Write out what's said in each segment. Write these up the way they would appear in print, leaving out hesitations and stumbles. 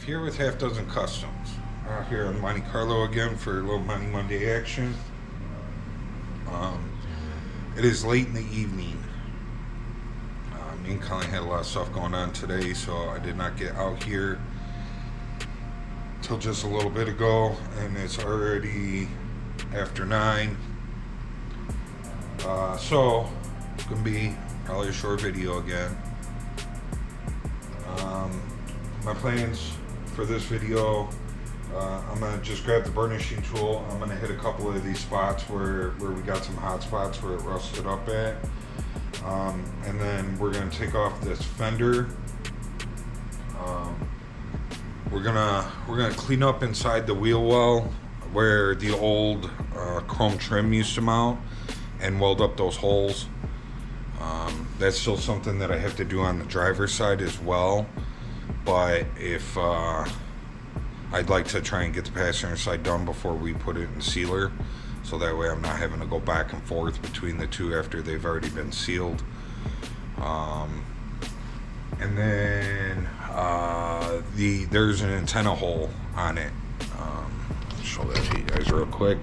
Dave here with Half Dozen Customs. Out here on Monte Carlo again for a little Money Monday action. It is late in the evening. Me and Colleen had a lot of stuff going on today, so I did not get out here till just a little bit ago, and it's already after 9. So it's gonna be probably a short video again. My plans for this video, I'm gonna just grab the burnishing tool. I'm gonna hit a couple of these spots where we got some hot spots where it rusted up at, and then we're gonna take off this fender. We're gonna clean up inside the wheel well where the old chrome trim used to mount and weld up those holes. That's still something that I have to do on the driver's side as well. But if I'd like to try and get the passenger side done before we put it in sealer, so that way I'm not having to go back and forth between the two after they've already been sealed. And then there's an antenna hole on it. I'll show that to you guys real quick.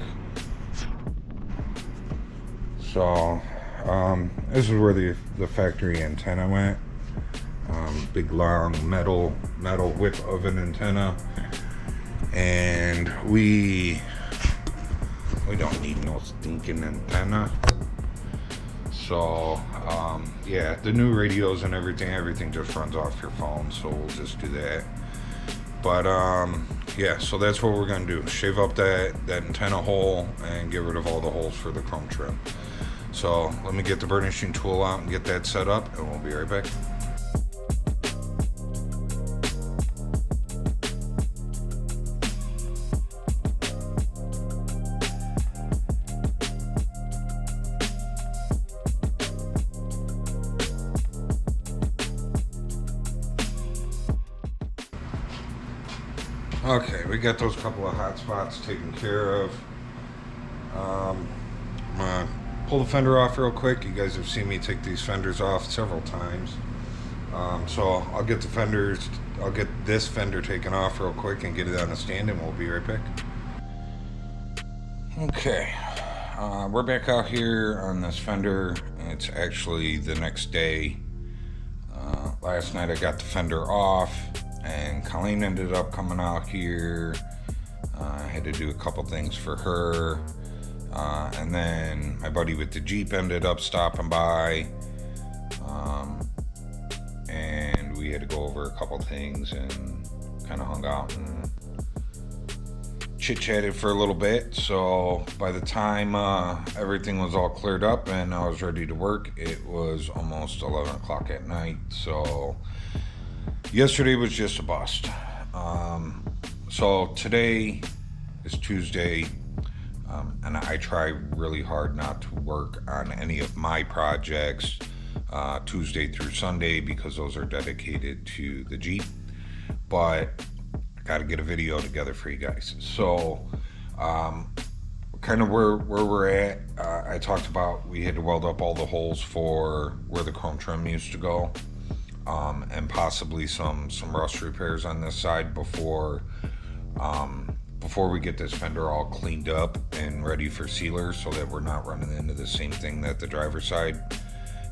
So this is where the factory antenna went. Big long metal whip of an antenna, and we don't need no stinking antenna. So yeah, the new radios and everything just runs off your phone, so we'll just do that. But yeah, so that's what we're gonna do: shave up that antenna hole and get rid of all the holes for the chrome trim. So let me get the burnishing tool out and get that set up, and we'll be right back. Okay, we got those couple of hot spots taken care of. I'm gonna pull the fender off real quick. You guys have seen me take these fenders off several times. So I'll get this fender taken off real quick and get it on a stand, and we'll be right back. Okay, we're back out here on this fender. It's actually the next day. Last night I got the fender off, and Colleen ended up coming out here. I had to do a couple things for her. And then my buddy with the Jeep ended up stopping by. And we had to go over a couple things and kind of hung out and chit-chatted for a little bit. So by the time everything was all cleared up and I was ready to work, it was almost 11 o'clock at night. So yesterday was just a bust. So today is Tuesday, and I try really hard not to work on any of my projects Tuesday through Sunday because those are dedicated to the Jeep. But I got to get a video together for you guys. So kind of where we're at, I talked about we had to weld up all the holes for where the chrome trim used to go. And possibly some rust repairs on this side before we get this fender all cleaned up and ready for sealer, so that we're not running into the same thing that the driver's side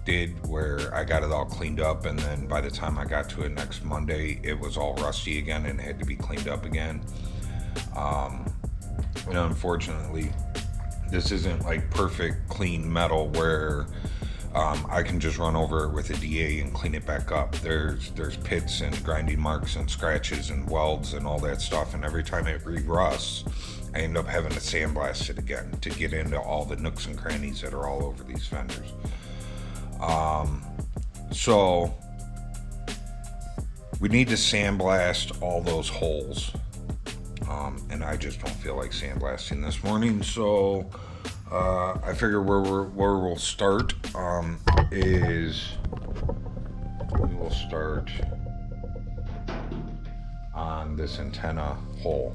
did, where I got it all cleaned up and then by the time I got to it next Monday, it was all rusty again and had to be cleaned up again. And unfortunately, this isn't like perfect clean metal where I can just run over it with a DA and clean it back up. There's pits and grinding marks and scratches and welds and all that stuff, and every time it re-rusts, I end up having to sandblast it again to get into all the nooks and crannies that are all over these fenders. So we need to sandblast all those holes, and I just don't feel like sandblasting this morning, so I figure where we'll start is we will start on this antenna hole.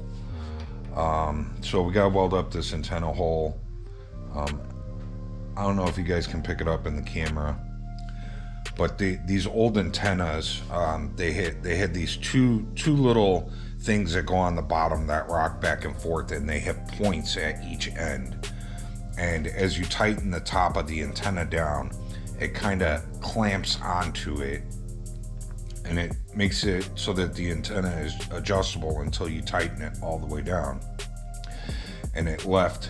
So we gotta weld up this antenna hole. I don't know if you guys can pick it up in the camera, But these old antennas, they had these two little things that go on the bottom that rock back and forth, and they have points at each end. And as you tighten the top of the antenna down, it kind of clamps onto it, and it makes it so that the antenna is adjustable until you tighten it all the way down. And it left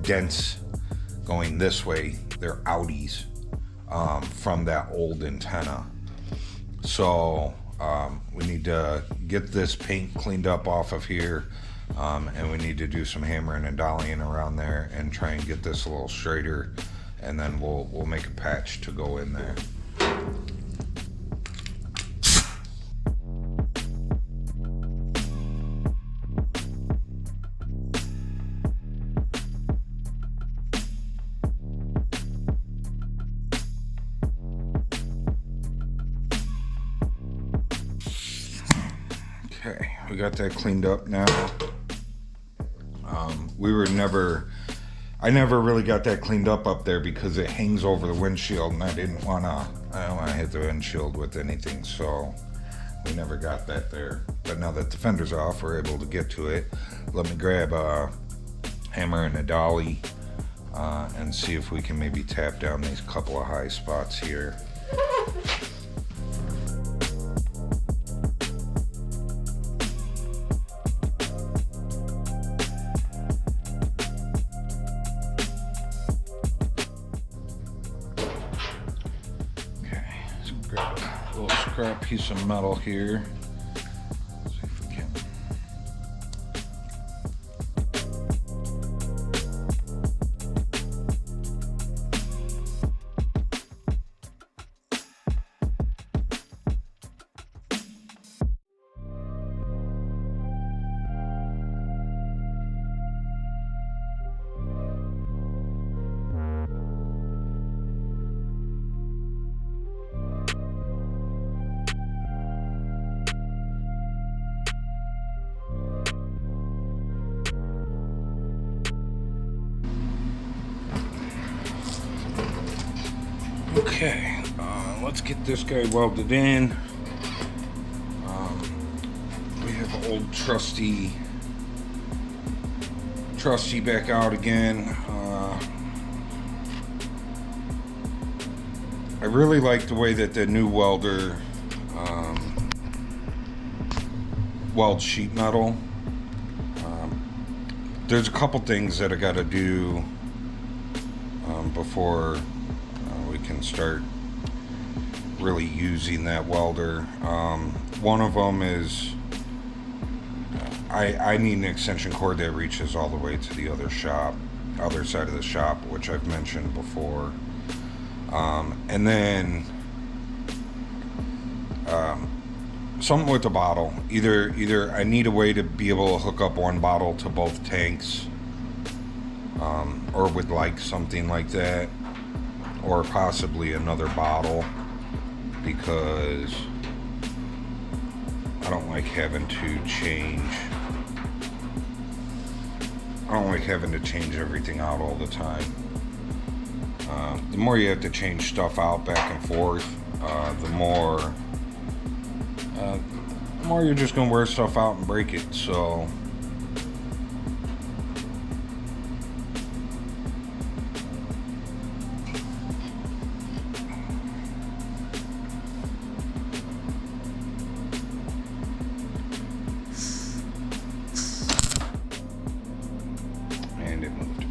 dents going this way. They're outies from that old antenna. So we need to get this paint cleaned up off of here, and we need to do some hammering and dollying around there and try and get this a little straighter, and then we'll make a patch to go in there. Okay, we got that cleaned up now. I never really got that cleaned up there because it hangs over the windshield, and I don't want to hit the windshield with anything, so we never got that there. But now that the fender's off, we're able to get to it. Let me grab a hammer and a dolly and see if we can maybe tap down these couple of high spots here. Grab a little scrap piece of metal here. See if we can. Okay, let's get this guy welded in. We have old trusty back out again. I really like the way that the new welder welds sheet metal. There's a couple things that I got to do before we can start really using that welder. One of them is I need an extension cord that reaches all the way to the other side of the shop, which I've mentioned before. And then something with the bottle. Either I need a way to be able to hook up one bottle to both tanks, or would like something like that, or possibly another bottle, because I don't like having to change everything out all the time. The more you have to change stuff out back and forth, the more you're just gonna wear stuff out and break it. So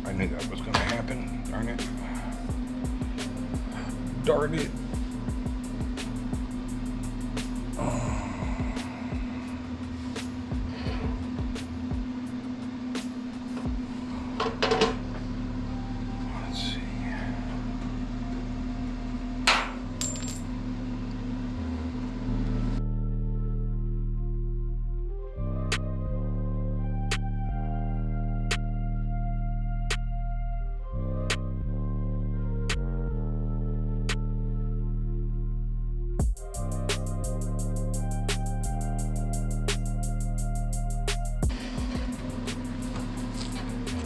I knew that was going to happen. Darn it. Darn it. Let's see.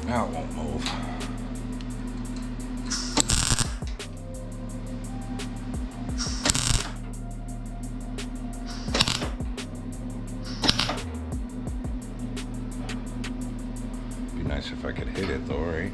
Now it won't move. nice if I could hit it though, right?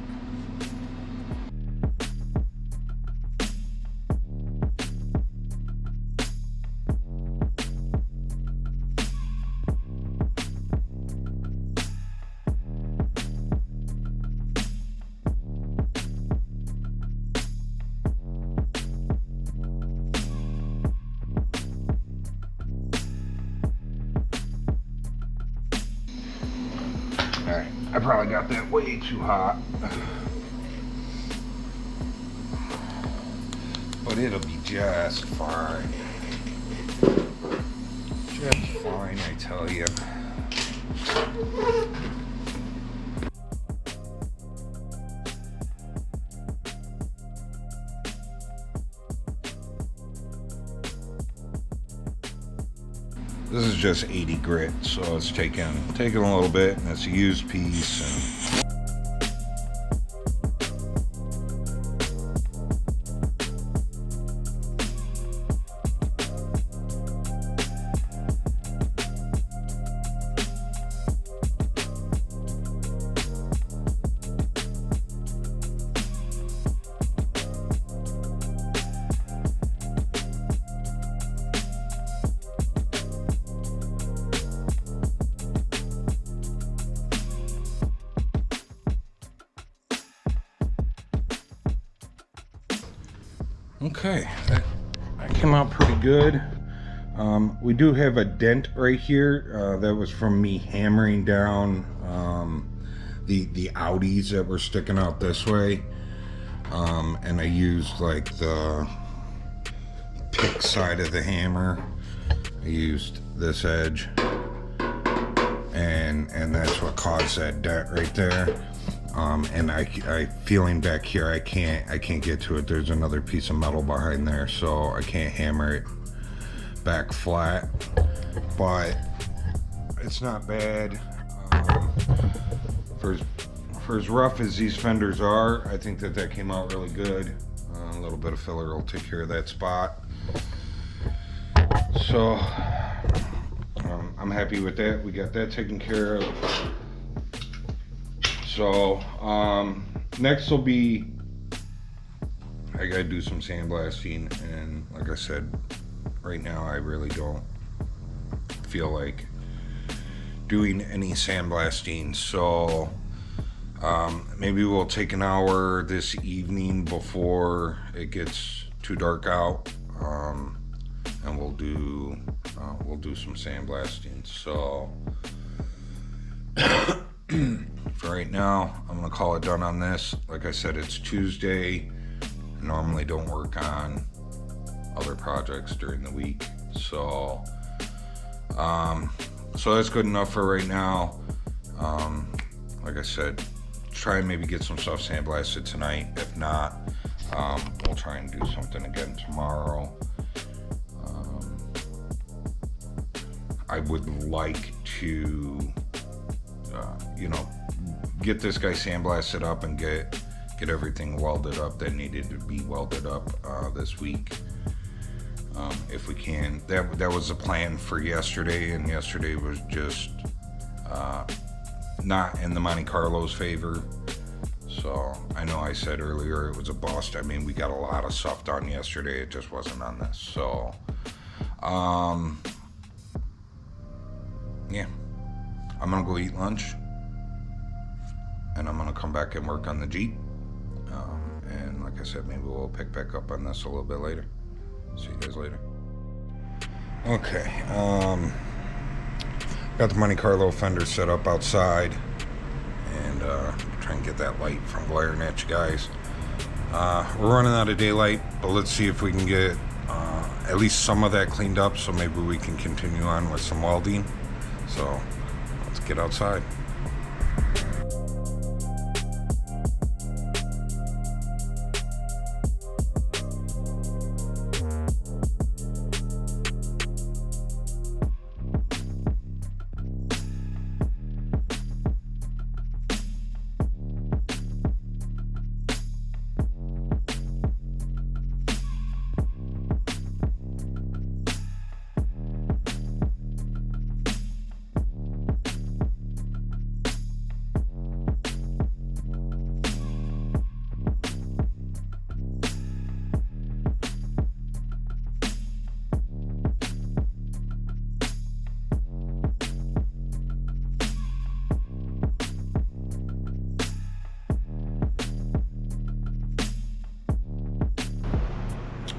Alright, I probably got that way too hot. But it'll be just fine. Just fine, I tell you. This is just 80 grit, so it's taking a little bit, and it's a used piece. And okay, that came out pretty good. We do have a dent right here. That was from me hammering down the Audis that were sticking out this way. And I used like the pick side of the hammer. I used this edge. And that's what caused that dent right there. And I feeling back here, I can't get to it. There's another piece of metal behind there, so I can't hammer it back flat. But it's not bad. For as rough as these fenders are, I think that came out really good. A little bit of filler will take care of that spot. So I'm happy with that. We got that taken care of. So next will be, I gotta do some sandblasting, and like I said, right now I really don't feel like doing any sandblasting. So maybe we'll take an hour this evening before it gets too dark out, and we'll do some sandblasting. So for right now, I'm gonna call it done on this. Like I said, it's Tuesday. I normally don't work on other projects during the week, so that's good enough for right now. Like I said, try and maybe get some stuff sandblasted tonight. If not, we'll try and do something again tomorrow. I would like to get this guy sandblasted up and get everything welded up that needed to be welded up this week, if we can. That was the plan for yesterday, and yesterday was just not in the Monte Carlo's favor. So I know I said earlier it was a bust. I mean, we got a lot of stuff done yesterday. It just wasn't on this. So yeah, I'm gonna go eat lunch, and I'm gonna come back and work on the Jeep. And like I said, maybe we'll pick back up on this a little bit later. See you guys later. Okay, got the Monte Carlo fender set up outside, and try and get that light from glaring at you guys. We're running out of daylight, but let's see if we can get at least some of that cleaned up, so maybe we can continue on with some welding. So let's get outside.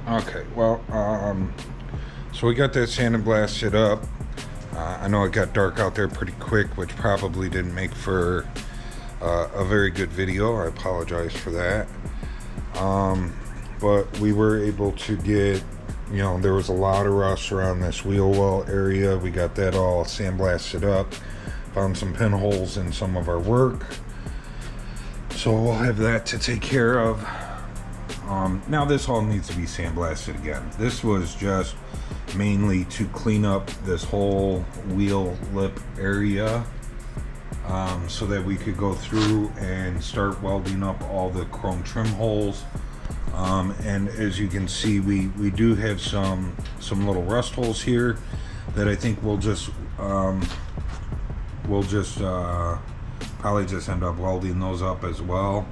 Okay, well, so we got that sand and blasted up. I know it got dark out there pretty quick, which probably didn't make for a very good video. I apologize for that. But we were able to get, you know, there was a lot of rust around this wheel well area. We got that all sandblasted up. Found some pinholes in some of our work. So we'll have that to take care of. Now this all needs to be sandblasted again. This was just mainly to clean up this whole wheel lip area, so that we could go through and start welding up all the chrome trim holes. And as you can see, we do have some little rust holes here that I think we'll just probably just end up welding those up as well.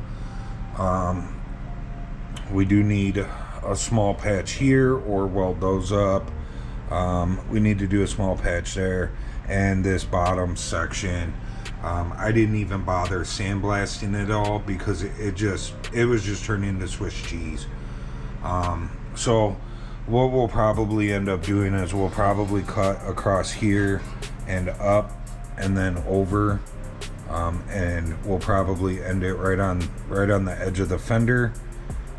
We do need a small patch here or weld those up. We need to do a small patch there, and this bottom section, I didn't even bother sandblasting it all because it was just turning into Swiss cheese. So what we'll probably end up doing is we'll probably cut across here and up and then over, and we'll probably end it right on the edge of the fender,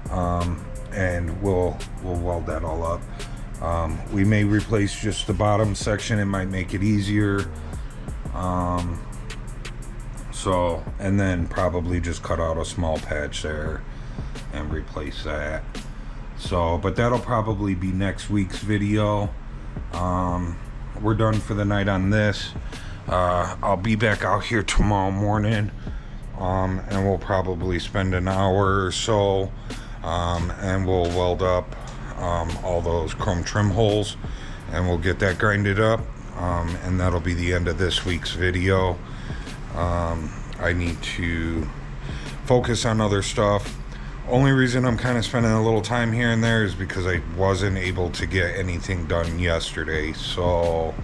and we'll weld that all up. We may replace just the bottom section. It might make it easier. So, and then probably just cut out a small patch there and replace that. So, but that'll probably be next week's video. We're done for the night on this. I'll be back out here tomorrow morning, and we'll probably spend an hour or so, and we'll weld up all those chrome trim holes, and we'll get that grinded up, and that'll be the end of this week's video. I need to focus on other stuff. Only reason I'm kind of spending a little time here and there is because I wasn't able to get anything done yesterday. So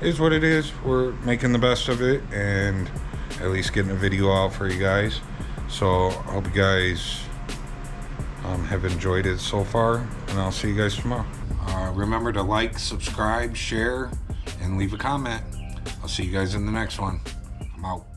is what it is. We're making the best of it and at least getting a video out for you guys. So I hope you guys have enjoyed it so far, and I'll see you guys tomorrow. Remember to like, subscribe, share, and leave a comment. I'll see you guys in the next one. I'm out.